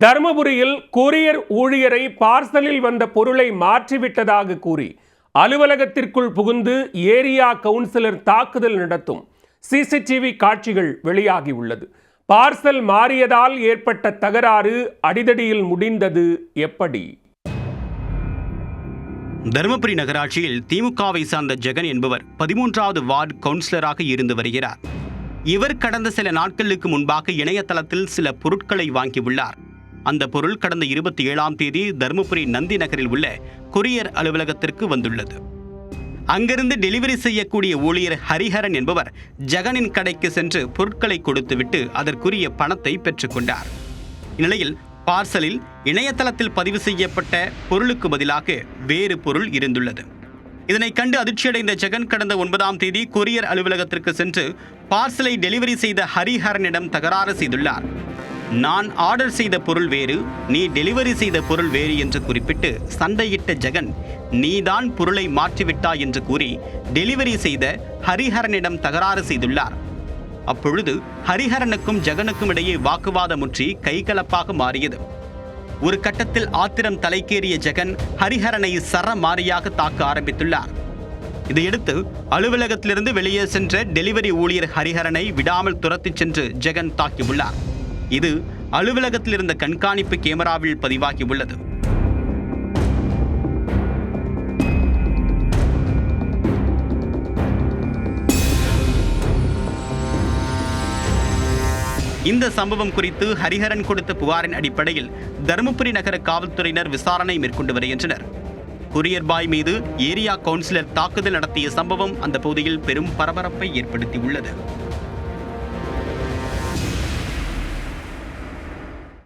தருமபுரியில் கொரியர் ஊழியரை பார்சலில் வந்த பொருளை மாற்றிவிட்டதாக கூறி அலுவலகத்திற்குள் புகுந்து ஏரியா கவுன்சிலர் தாக்குதல் நடத்தும் சிசிடிவி காட்சிகள் வெளியாகியுள்ளது. பார்சல் மாறியதால் ஏற்பட்ட தகராறு அடிதடியில் முடிந்தது எப்படி? தருமபுரி நகராட்சியில் திமுகவை சார்ந்த ஜெகன் என்பவர் 13வது வார்டு கவுன்சிலராக இருந்து வருகிறார். இவர் கடந்த சில நாட்களுக்கு முன்பாக இணையதளத்தில் சில பொருட்களை வாங்கியுள்ளார். அந்த பொருள் கடந்த 27ஆம் தேதி தருமபுரி நந்தி நகரில் உள்ள கொரியர் அலுவலகத்திற்கு வந்துள்ளது. அங்கிருந்து டெலிவரி செய்யக்கூடிய ஊழியர் ஹரிஹரன் என்பவர் ஜெகனின் கடைக்கு சென்று பொருட்களை கொடுத்துவிட்டு அதற்குரிய பணத்தை பெற்றுக்கொண்டார். இந்நிலையில் பார்சலில் இணையதளத்தில் பதிவு செய்யப்பட்ட பொருளுக்கு பதிலாக வேறு பொருள் இருந்துள்ளது. இதனை கண்டு அதிர்ச்சியடைந்த ஜெகன் கடந்த 9ஆம் தேதி கொரியர் அலுவலகத்திற்கு சென்று பார்சலை டெலிவரி செய்த ஹரிஹரனிடம் தகராறு செய்துள்ளார். நான் ஆர்டர் செய்த பொருள் வேறு, நீ டெலிவரி செய்த பொருள் வேறு என்று குறிப்பிட்டு சண்டையிட்ட ஜெகன், நீதான் பொருளை மாற்றிவிட்டாய் என்று கூறி டெலிவரி செய்த ஹரிஹரனிடம் தகராறு செய்துள்ளார். அப்பொழுது ஹரிஹரனுக்கும் ஜெகனுக்கும் இடையே வாக்குவாதம் முற்றி கைகலப்பாக மாறியது. ஒரு கட்டத்தில் ஆத்திரம் தலைக்கேறிய ஜெகன் ஹரிஹரனை சரமாரியாக தாக்க ஆரம்பித்துள்ளார். இதையடுத்து அலுவலகத்திலிருந்து வெளியே சென்ற டெலிவரி ஊழியர் ஹரிஹரனை விடாமல் துரத்திச் சென்று ஜெகன் தாக்கியுள்ளார். இது அலுவலகத்தில் இருந்த கண்காணிப்பு கேமராவில் பதிவாகியுள்ளது. இந்த சம்பவம் குறித்து ஹரிஹரன் கொடுத்த புகாரின் அடிப்படையில் தருமபுரி நகர காவல்துறையினர் விசாரணை மேற்கொண்டு வருகின்றனர். கொரியர் பாய் மீது ஏரியா கவுன்சிலர் தாக்குதல் நடத்திய சம்பவம் அந்த பகுதியில் பெரும் பரபரப்பை ஏற்படுத்தியுள்ளது.